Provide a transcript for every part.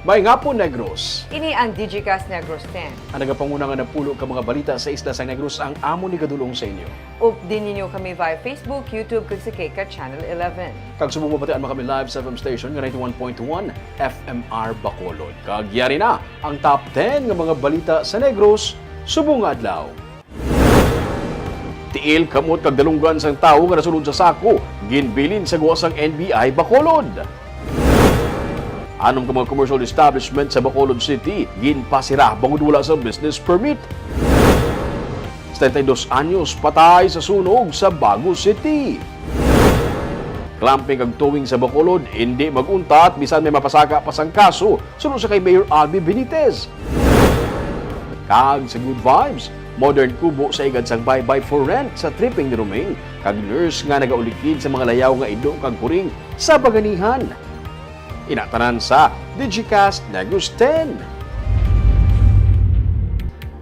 May nga po, Negros. Ini ang Digicast Negros X. Ang nagapangunang napulo ka mga balita sa isla sa Negros ang amo ni Gadulong sa inyo. Updin ninyo kami via Facebook, YouTube, kag sa Digicast Channel 11. Kag sumubabatian mo kami live sa FM station nga 91.1 FMR Bacolod. Kag yari na ang top 10 nga mga balita sa Negros subong adlaw. Tiil kamot kag dalunggan sang tawo nga nasulod sa sako, ginbilin sa guwasang NBI Bacolod. Anong mga commercial establishment sa Bacolod City ginpasira bangod wala sa business permit. 72 anyos patay sa sunog sa Bago City. Clamping kag towing sa Bacolod hindi maguntat bisan may mapasaka pa sang kaso sunod sa kay Mayor Albi Benitez. Kag sa Good Vibes, modern kubo sa igad sang bye-bye for rent sa tripping ni Romain, kag nurse nga nagaulikid sa mga layaw nga ido kag kuring sa Paganihan. Inatanan sa Digicast Negros X.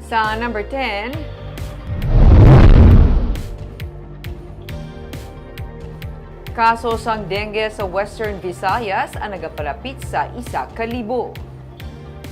Sa number 10, kaso sang dengue sa Western Visayas ang nagapalapit sa 1,000.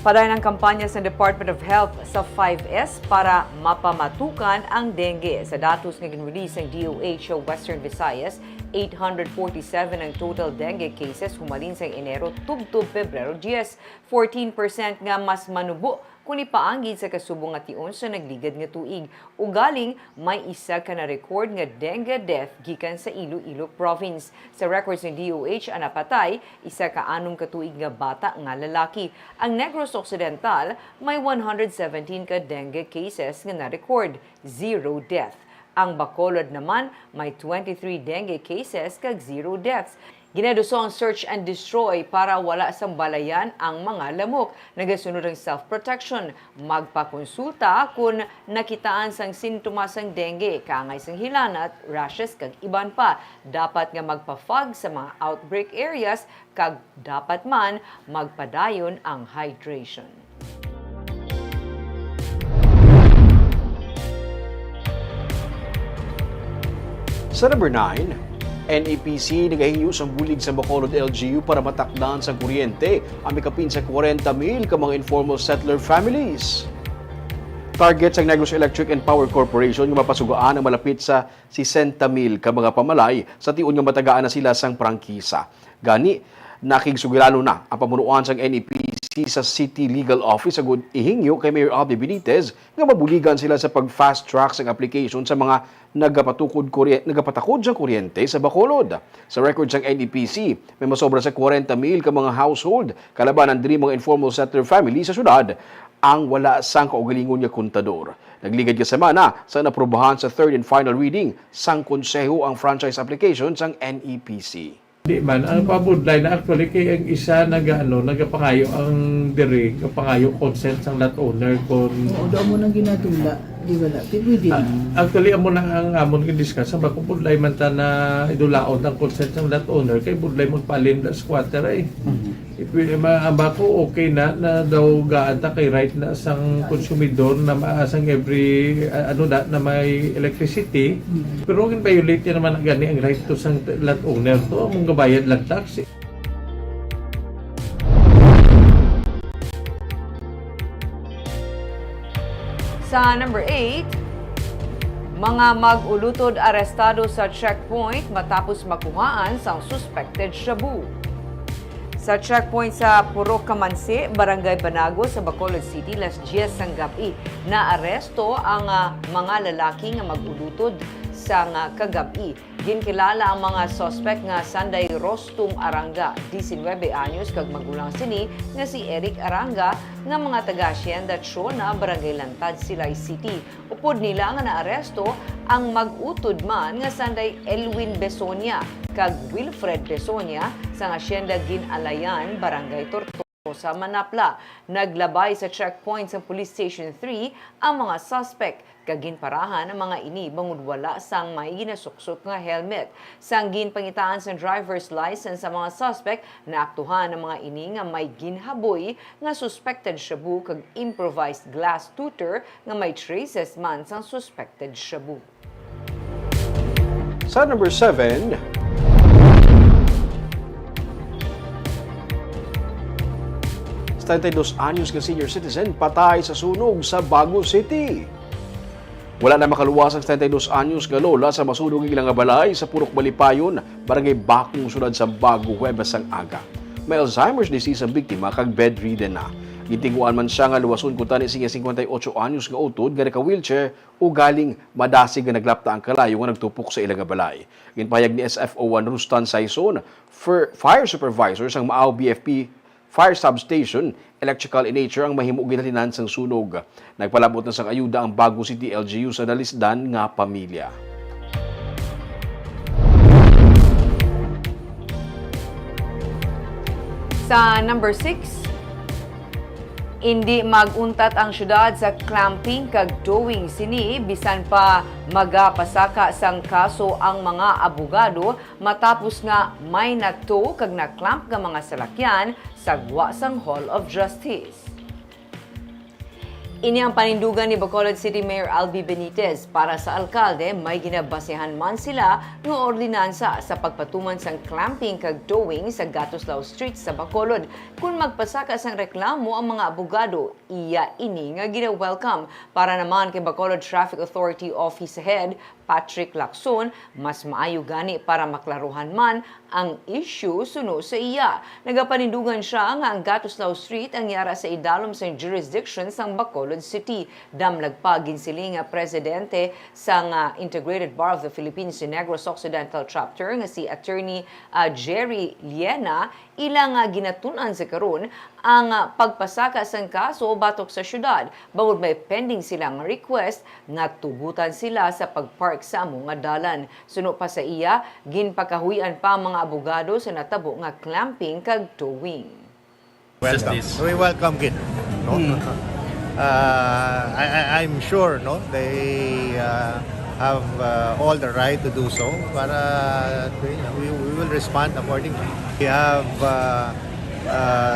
Paday ng kampanya sa Department of Health sa 5S para mapamatukan ang dengue. Sa datos nga ginrelease ng DOH sa Western Visayas, 847 ang total dengue cases humalin sa Enero tubtob Pebrero 10. 14% nga mas manubo kung ipaanggid sa kasubong nga tion sa nagligad nga tuig. Ugaling, may isa ka na record nga dengue death gikan sa Iloilo Province. Sa records ng DOH, ang napatay, isa ka 6 ka tuig nga bata nga lalaki. Ang Negros Occidental, may 117 ka dengue cases nga na-record, 0 death. Ang Bacolod naman, may 23 dengue cases kag 0 deaths. Gineduso ang search and destroy para wala sang balayan ang mga lamok. Nagasunod ang self-protection. Magpakonsulta kung nakitaan sang sintomas sang dengue, kangay sang hilanat, rashes kag iban pa. Dapat nga magpa-fog sa mga outbreak areas kag dapat man magpadayon ang hydration. Sa number 9, NEPC nagahingyo sa bulig sa Bacolod LGU para matakdan sa kuryente ang mikapin sa 40,000 ka mga informal settler families. Target sa Negros Electric and Power Corporation nga mapasugaan ang malapit sa 60,000 ka mga pamalay sa tiun nga matagaan na sila sang prangkisa. Gani, nakigsugilano na ang pamunuan sang NEPC sa City Legal Office agud ihingyo kay Mayor Albi Benitez nga mabuligan sila sa pag-fast track sang application sa mga nagapatakod sa kuryente sa Bacolod. Sa record sang NEPC, may masobra sa 40,000 ka mga household kalaban ang diri mga informal settler family sa syudad ang wala sang kaugalingon nga kontador. Nagligad ka semana sa naprobahan sa third and final reading sang konseho ang franchise application sang NEPC. Di man, ang pabudlay na actually kay ang isa nagapangayo ang diri, kapangayo consent sang lot owner kon Oo, daw mo nang ginatula. Di wala. Pwede naman. actually amo na ang amon gi-discuss ang budlay man ta na idulaon ang consent sang lot owner kay budlay mo palin da squatter ay. Ipili maamba ko okay na daw gaanta kay right na sang konsumidor na maasang every na may electricity pero kung violate niya naman gani ang right to sang lot owner to mong gabayad lang tax eh. Sa number 8, mga mag-ulutod arestado sa checkpoint matapos makuhaan sa suspected shabu. Sa checkpoint sa Purok Kamansi, Barangay Banago sa Bacolod City, Las 10 sang gabi, na-aresto ang mga lalaki nga mag-ulutod sa kagabi. Ginkilala ang mga suspect nga Sanday Rostum Aranga, 19 anyos kag magulang sini nga si Eric Aranga nga mga taga Hacienda Chona, Barangay Lantad, Silay City. Upod nila nga naaresto ang mag-utod man nga Sanday Elwin Besonia kag Wilfred Besonia sa Hacienda Ginalayan, Barangay Torto sa Manapla. Naglabay sa checkpoint sa Police Station 3 ang mga suspect. Kaginparahan ang mga ini bangod wala sang may ginasuksok nga helmet. Sanggin pangitaan sa driver's license sa mga suspect na aktuhan ang mga ini nga may ginhaboy nga suspected shabu kag improvised glass tutor nga may traces man sang suspected shabu. Sa number 7, 72 anyos nga senior citizen patay sa sunog sa Baguio City. Wala na makaluwas ang 72 anyos nga lola sa masunog ilang balay sa Purok Malipayon, barangay Bakong, sulod sa Baguio, Huwebas ang aga. May Alzheimer's disease ang biktima kag bedridden na. Gitinguan man siya nga luwason kutan ni 58 anyos nga utod nga naka-wheelchair o galing madasig nga naglapta ang kalayo nga nagtupok sa ilang balay. Ginpahayag ni SFO1 Rustan Saison, fire supervisor sang Maaw BFP Fire Substation, electrical in nature ang mahimo ginalinan sang sunog. Nagpalabot na sang ayuda ang Baguio City LGU sa nalisdan nga pamilya. Sa number 6, hindi maguntat ang syudad sa clamping kag towing sini bisan pa magapasaka sang kaso ang mga abogado matapos nga may na-tow kag na-clamp nga mga salakyan sa Guasang Hall of Justice. Ini ang panindugan ni Bacolod City Mayor Albi Benitez para sa alkalde may ginabasehan man sila ng ordinansa sa pagpatuman sang clamping kag towing sa Gatuslaw Street sa Bacolod. Kung magpasaka sang reklamo ang mga abogado, iya ini nga gina-welcome para naman kay Bacolod Traffic Authority Office Head Patrick Lacson, mas maayo gani para maklaruhan man ang issue suno sa iya. Nagapanindugan siya nga ang Gatuslaw Street ang yara sa idalom sa jurisdiction sang Bacolod City. Damlag pa ginsiling nga presidente sang Integrated Bar of the Philippines Negros Occidental Chapter nga si Attorney Jerry Liena, ilang ginatunan sa karon ang pagpasaka sang kaso batok sa syudad. Bawod may pending silang request nga tugutan sila sa pagpark sa among nga dalan. Suno pa sa iya, ginpakahuyan pa ang mga abogado sa natabo nga clamping kag towing. Welcome. We welcome it. No? I'm sure they have all the right to do so. Para we will respond accordingly. We have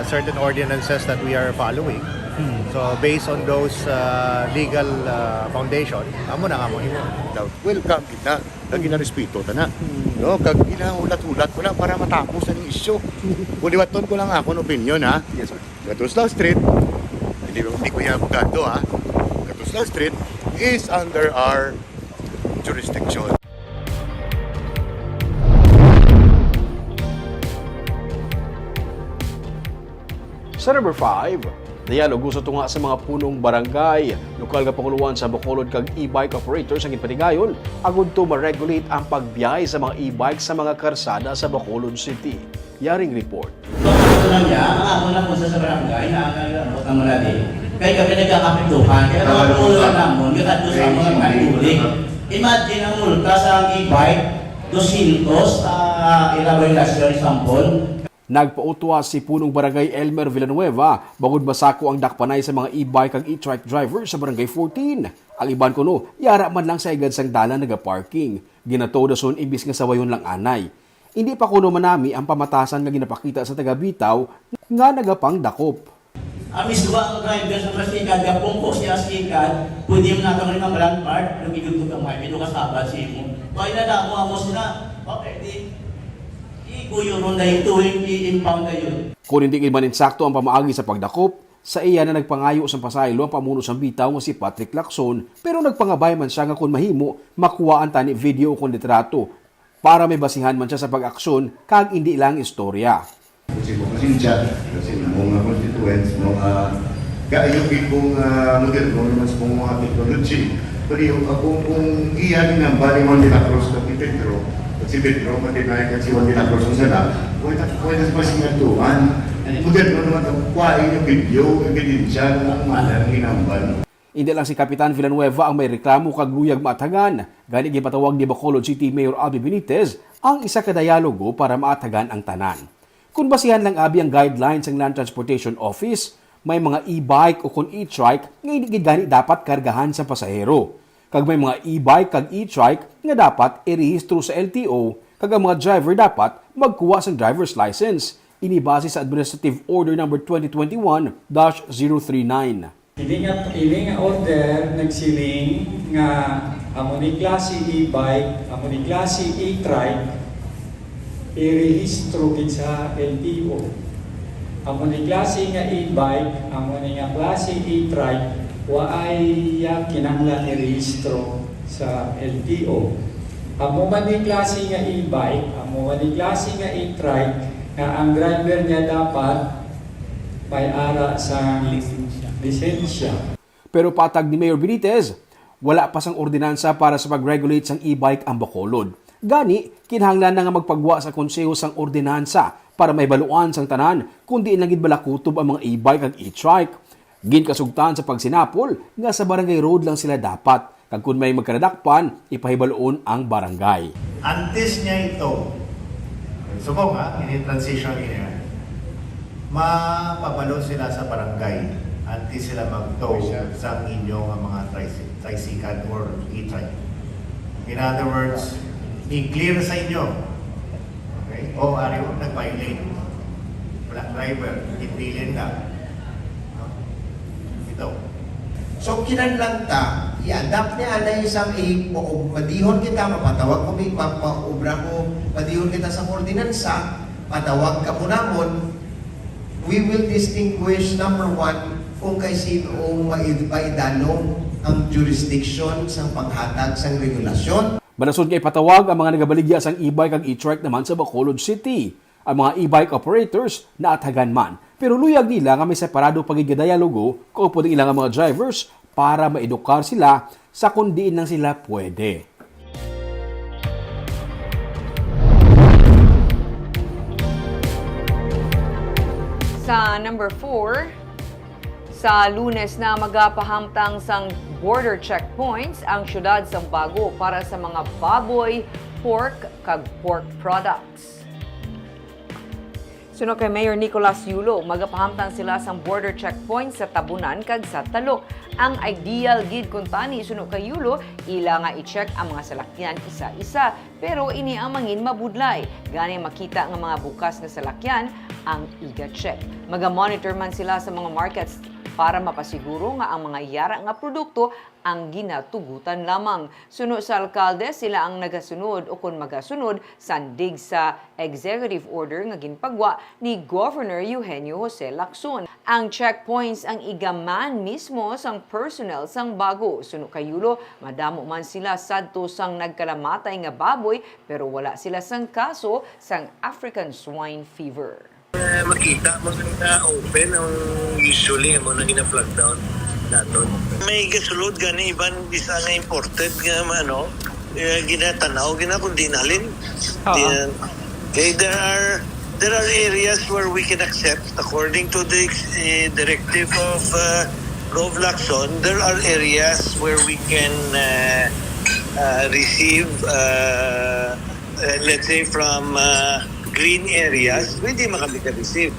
certain ordinances that we are following. So based on those legal foundation, amo na nga mo himo. Welcome kita, lagi na respeto ta na. No, kag ulat-ulat ko lang para matapos ang issue. Buliwaton ko lang ako ng opinion ha. Yes sir. Gatuslaw Street, hindi ko yan abogado ha. Gatuslaw Street is under our jurisdiction. Sa number 5, dialogo sa tunga sa mga punong barangay, lokal nga panguluan sa Bacolod kag e-bike operators ang ipatigayon agud to ma-regulate ang pagbiyahe sa mga e-bike sa mga karsada sa Bacolod City. Yaring report. Ito lang niya, ang ako lang po sa barangay na ang ang malati. Kaya kami nagkakapituhan, kaya nakukulang namon, kaya sa mga katulig. Imagine ang multa sa e-bike, 200 ilabay na sa example. Nagpautwa si punong barangay Elmer Villanueva bagod masako ang dakpanay sa mga e-bike kag e-trike driver sa barangay 14. Ang iban kuno, yara man lang sa igad sang dalan naga-parking. Ginato dason ibis nga sawayon lang anay. Hindi pa kuno manami ang pamatasan nga ginapakita sa taga-Bitaw nga nagapang dakop. Amis duwa ang driver sa plastikad, kapong po siya askikad, pwede mo natin rin ang brand part, lumigod ang may pino kasabad siya mo. Kaya na mo sila, okay, di. Kung hindi ibanin sakto ang pamaagi sa pagdakop, sa iya na nagpangayo sa pasaylo ang pamuno sa Bitaw nga si Patrick Lacson, pero nagpangabay man siya nga kung mahimo makuhaan tani video o kung litrato para may basihan man siya sa pag-aksyon kag hindi lang istorya. Kasi mo pasensya, kasi mga constituents mo, kaayupin kong moderno naman sa mga technology. Pero kung iyan ng bali mo nila cross na Pedro, si Pedro, matinay at si Juan de la Cruz ang sana, pwede sa pasingatuan. Moderno naman ang kuwain yung video, ebidensya ng malang hinamban. Hindi lang si Kapitan Villanueva ang may reklamo kag luyag maatagan. Gani gipatawag ni Bacolod City Mayor Albi Benitez ang isa ka dialogo para maatagan ang tanan. Kung basihan lang abi ang guidelines ng Land Transportation Office, may mga e-bike o kung e-trike nga hindi gani dapat kargahan sa pasahero. Kag may mga e-bike kag e-trike nga dapat irehistro sa LTO, kag ang mga driver dapat magkuha sa driver's license. Inibase sa Administrative Order No. 2021-039. Ini nga order nagsiling nga amo ni klase e-bike, amo ni klase e-trike irehistro gid sa LTO. amo ni klase nga e-bike, amo ni nga klase e-trike, waay kinahanglan ni rehistro sa LTO. Amo man ni klase nga e-bike, amo man ni klase nga e-trike, nga ang driver niya dapat may ara sa lisensya. Pero patag ni Mayor Benitez, wala pa sang ordinansa para sa pag-regulate sang e-bike ang Bacolod. Gani, kinahanglan na nga magpagwa sa konseho sang ordinansa para may baluan sang tanan kundi nagid balakutob ang mga e-bike ag e-trike. Ginkasugtan sa pagsinapol nga sa barangay road lang sila dapat kag kun may magkanadakpan ipahibaloon ang barangay. Antes niya ito, subong ini-transition niya, mapabalo sila sa barangay antes sila mag-tow sa inyong mga tricycle or e-trike. In other words, i-clear sa inyo. Okay? O ariyo, nag-violate. Wala driver, itilin na. No? Ito. So kinahanglan ta, i-adapt niya na isang madihon kita, mapatawag ko, mapaubra ko, madihon kita sa ordinansa, patawag ka po namon, we will distinguish number one kung kay sino maidalong ang jurisdiction sa paghatag sa regulasyon. Manasod nga ipatawag ang mga nagabaligya sang e-bike ag e-trike naman sa Bacolod City. Ang mga e-bike operators na athagan man. Pero luyag nila nga may separado pagigadialogo kung pwede ilang mga drivers para maedukar sila sa kung diin lang sila pwede. Sa number 4, sa Lunes na magapahamtang sang border checkpoints ang syudad sang Bago para sa mga baboy, pork, kag pork products. Suno kay Mayor Nicolas Yulo, magapahamtang sila sang border checkpoints sa Tabunan kag sa Talok. Ang ideal gid kun tani suno kay Yulo, ila nga i-check ang mga salakyan isa-isa, pero ini ang mangin mabudlay. Gani makita nga mga bukas na salakyan ang iga-check. Maga-monitor man sila sa mga markets para mapasiguro nga ang mga yara nga produkto ang ginatugutan lamang. Suno sa alkalde, sila ang nagasunod o kung magasunod sandig sa executive order nga ginpagwa ni Governor Eugenio Jose Lacson. Ang checkpoints ang igaman mismo sang personnel sang Bago. Suno kay Yulo, madamo man sila sadto sang nagkalamatay nga baboy pero wala sila sang kaso sang African swine fever. Makita mo na open ang usually mo na gina-flag down naton. May gasulod gani iban bisa nga imported nga ginatanaw kundi nalin. Okay, there are areas where we can accept according to the directive of Gov Lacson. There are areas where we can receive let's say from green areas, hindi makapag-receive.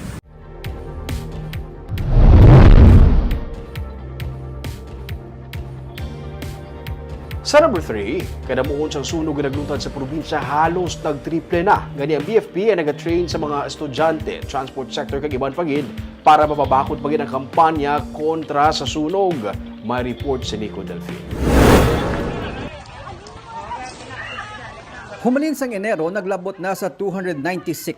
Sa number 3, kadamuon siyang sunog na naglutad sa probinsya halos nag-triple na. Gani ang BFP ay nag-train sa mga estudyante, transport sector kag iban pagid para mapabakod pagid ang kampanya kontra sa sunog. May report si Nico Delfin. Humalin sang Enero, naglabot na sa 296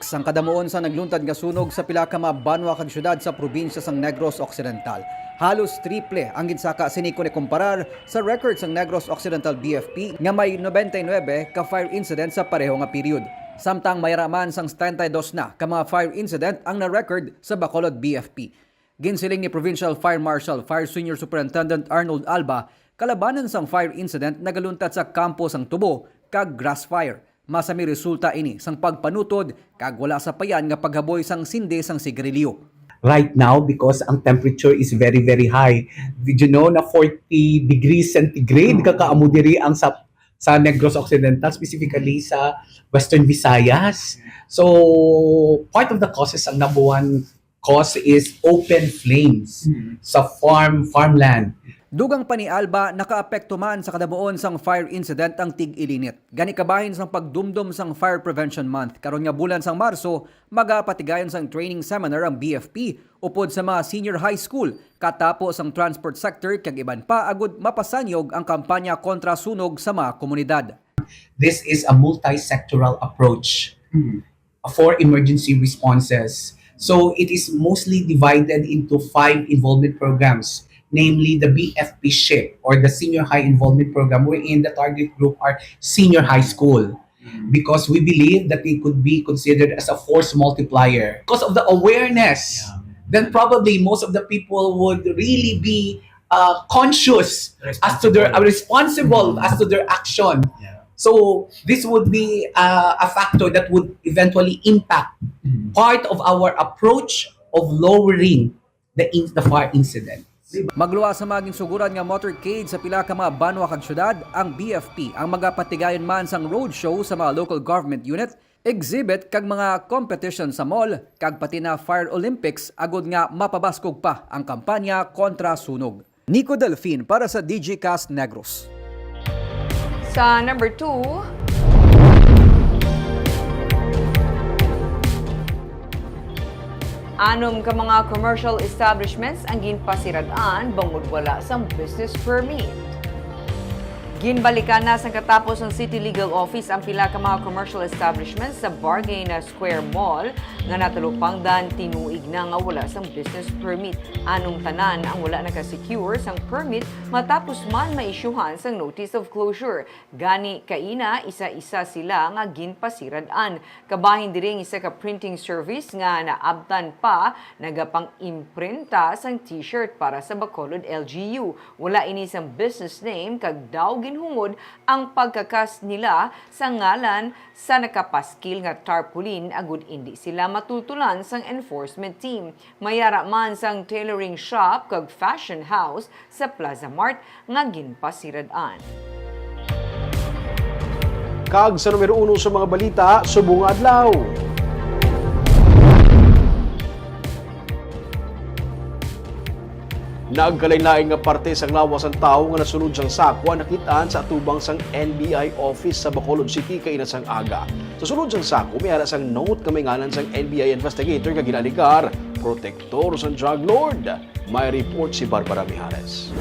ang kadamuon sa nagluntad nga sunog sa pila ka mga banwa kag syudad sa probinsya sang Negros Occidental. Halos triple ang ginsaka siniko ni kumparar sa record sang Negros Occidental BFP nga may 99 ka fire incident sa pareho nga period. Samtang may raman sang 32 na ka mga fire incident ang na-record sa Bacolod BFP. Ginsiling ni Provincial Fire Marshal Fire Senior Superintendent Arnold Alba, kalabanan sang fire incident nagaluntad sa kampo sang Tubo kag grass fire. Masami resulta ini sang pagpanutod kag wala sa payan nga paghaboy sang sinde sang sigarilyo. Right now, because ang temperature is very, very high. Did you know na 40 degrees centigrade kakaamo diri ang sa Negros Occidental, specifically sa Western Visayas. So, part of the causes, ang number one cause is open flames sa farmland. Dugang pa ni Alba, nakaapekto man sa kadabuon sang fire incident ang tig-ilinit. Gani kabahin sang pagdumdum sang Fire Prevention Month. Karon nga bulan sang Marso, magapatigayon sang training seminar ang BFP upod sa mga senior high school katapos ang transport sector kag iban pa agud mapasanyog ang kampanya kontra sunog sa mga komunidad. This is a multi-sectoral approach for emergency responses. So it is mostly divided into 5 involvement programs, namely the BFP SHIP or the Senior High Involvement Program, wherein the target group are senior high school. Because we believe that they could be considered as a force multiplier. Because of the awareness, then probably most of the people would really be conscious as to their responsible as to their action. So this would be a factor that would eventually impact part of our approach of lowering the fire incident. Magluwa sa maging suguran nga motorcade sa pila ka mga banwa kag syudad, ang BFP ang magapatigayon man sang roadshow sa mga local government unit, exhibit kag mga competition sa mall, kag pati na Fire Olympics agod nga mapabaskog pa ang kampanya kontra sunog. Nico Delfin para sa Digicast Negros. Sa number 2, anom ka mga commercial establishments ang ginpasiradaan bangod wala sang business permit. Ginbalikan na sa katapos ng City Legal Office ang pila ka mga commercial establishments sa Bargain Square Mall nga natulupang dan tinuig na nga wala sang business permit. Anong tanan ang wala naka-secure sang permit matapos man maisyuhan sang notice of closure. Gani kaina isa-isa sila nga ginpasiradaan. Kabahin diring isa ka printing service nga naabtan pa nagapang imprinta sang t-shirt para sa Bacolod LGU. Wala ini sang business name kag daw ginhungod ang pagkakas nila sa ngalan sa nakapaskil nga tarpaulin agud indi sila matutulan sang enforcement team. Mayara man sang tailoring shop kag fashion house sa Plaza Mart nga ginpasiradaan. Kag sa numero 1 sa mga balita, subong adlaw. Nagkalain-lain nga parte sang lawas ang tao nga nasunod sang sakwa nakitaan sa atubang sang NBI office sa Bacolod City kaina sang aga. Sa sunod sang sako, may ara sang note nga may ngalan sang NBI investigator nga ginaligar, protektor sang drug lord. May report si Barbara Mijares.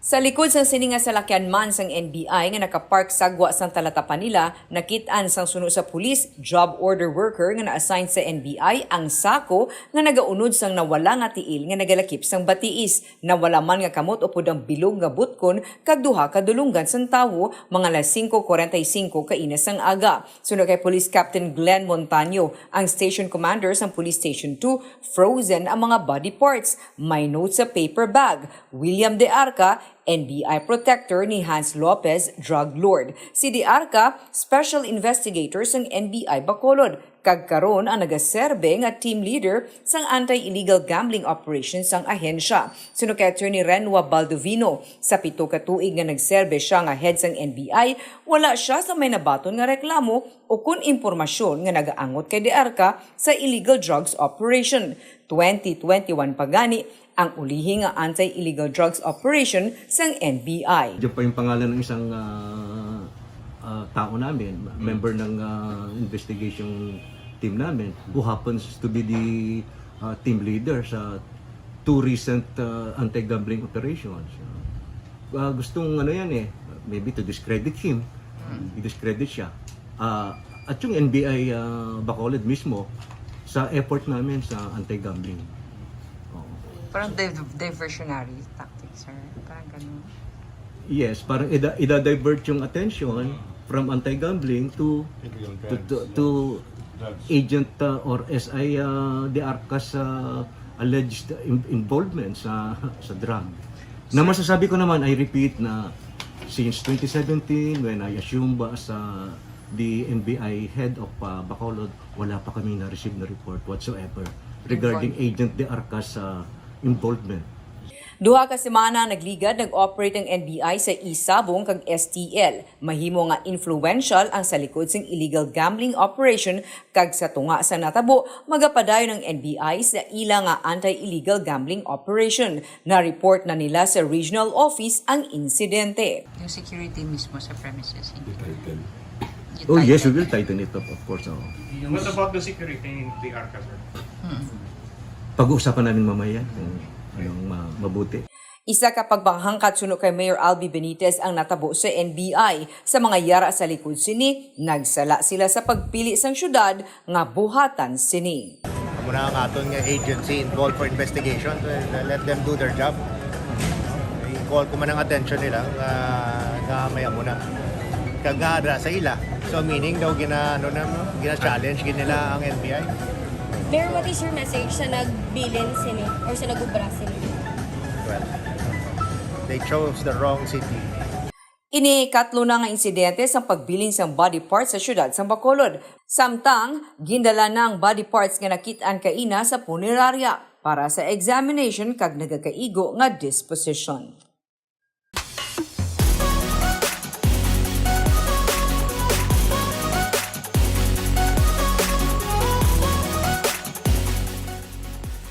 Sa likod sang sininga salakyan man sang NBI nga nakapark sagwa sang talatapan nila, nakit-an sang suno sa pulis, job order worker nga na-assign sa NBI ang sako nga nagaunod sang nawala nga tiil nga nagalakip sang batiis. Nawala man nga kamot upod ang bilog nga butkon kag duha ka dulunggan sang tawo mga alas 5:45 kaina sang aga. Suno kay Police Captain Glenn Montaño, ang station commander sang Police Station 2, frozen ang mga body parts. May note sa paper bag. William De Arca, NBI protector ni Hans Lopez, drug lord. Si De Arca, special investigator sang NBI Bacolod. Kag karon ang nagaserbe nga team leader sang anti-illegal gambling operations sang ahensya. Suno kay Attorney Renwa Baldovino, sa 7 ka tuig nga nagserbe siya nga head sang NBI, wala siya sa may nabaton nga reklamo o kun impormasyon nga nagaangot kay De Arca sa illegal drugs operation. 2021 pagani ang ulihi nga anti-illegal drugs operation sang NBI. Diyan pa yung pangalan ng isang tao namin, member ng investigation team namin, who happens to be the team leader sa 2 recent anti-gambling operations. Gustong maybe to discredit him, i-discredit siya. At yung NBI Bacolod mismo, sa effort namin sa anti-gambling. Parang diversionary tactics, sir. Parang ganun. Yes, parang ida-divert yung attention from anti-gambling to agent or SI De Arca's alleged involvement sa drug. Na masasabi ko naman, I repeat na since 2017 when I assumed as the NBI head of Bacolod, wala pa kami na-receive na report whatsoever regarding Agent De Arca's involvement. Duha ka semana nagligad nag-operate ang NBI sa Isabong kag STL. Mahimo nga influential ang sa likod sing illegal gambling operation kag sa tunga sa natabo magapadayon ng NBI sa ila nga anti-illegal gambling operation. Na-report na nila sa regional office ang insidente. Yung security mismo sa premises. Oh yes, we will tighten it up, of course. What about the security in the Arca, sir? Pag-uusapan namin mamaya kung anong mabuti. Isa ka pagbanghangkat suno kay Mayor Albi Benitez ang natabo sa NBI. Sa mga yara sa likod sini, nagsala sila sa pagpili sang syudad nga buhatan sini. Muna ang aton nga agency involved for investigation, let them do their job. I-call ko man ang attention nila nga maya muna. Kagada sa ila. So meaning daw gina-challenge nila ang NBI. Mayor, what is your message sa nagbilin sini or sa nagubra sini? Well, they chose the wrong city. Ini-katlo na nga insidente sa pagbilin sang body parts sa syudad sang Bacolod. Samtang, gindala na ang body parts nga nakitaan kaina sa punerarya para sa examination kag nagakaigo nga disposition.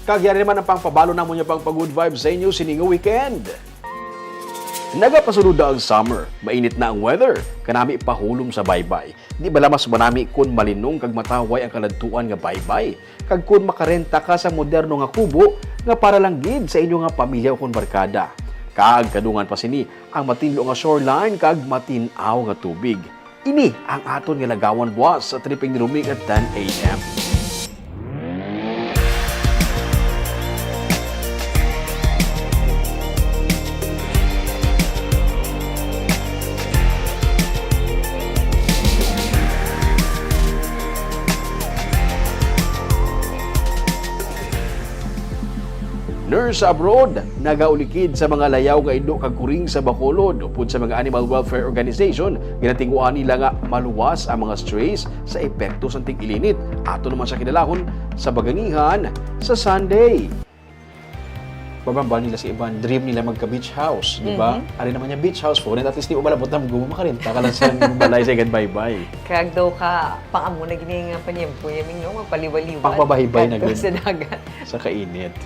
Kagyari naman ang pangpabalo na mo niya pang pag-good vibes sa inyo sininga weekend. Nagapasunod na ang summer, mainit na ang weather, kanami ipahulom sa baybay. Di bala mas manami kun malinong kag mataway ang kaladtuan nga baybay. Kag kun makarenta ka sa moderno nga kubo nga para lang gid sa inyo nga pamilya o kun barkada. Kag kadungan pa sini ang matinlo nga shoreline kag matinaw nga tubig. Ini ang aton nga lagawan buwas sa tripping ni Rumig at 10 a.m. Nurse abroad, nagaulikid sa mga layaw nga indo kag kuring sa Bacolod upod sa mga animal welfare organization, ginatinguan nila nga maluwas ang mga strays sa epekto sa tig-ilinit. Ato naman sa kinalahon sa bagangihan sa Sunday. Babambal nila si Ivan, dream nila magka-beach house, di ba? Ari naman yung beach house po, at least di mo malabot na makarenta ka lang sa balay sa bye-bye. Kag daw ka, pang-amo na gini nga panyempo, yaming no, magpaliwaliwan. Pangpabahibay na gud sa dagat. Sa kainit.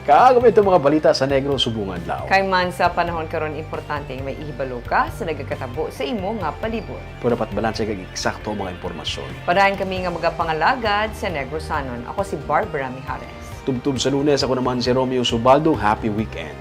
Kaagam ito mga balita sa Negros Subungan Lao. Kay man sa panahon karon importante may ihibalo ka sa nagakatabo sa imo nga palibot. Pero dapat balanse kag eksakto mga impormasyon. Padayon kami nga magapangalagad sa Negrosanon. Ako si Barbara Mijares. Tubtub sa Lunes, ako naman si Romeo Subaldo. Happy weekend.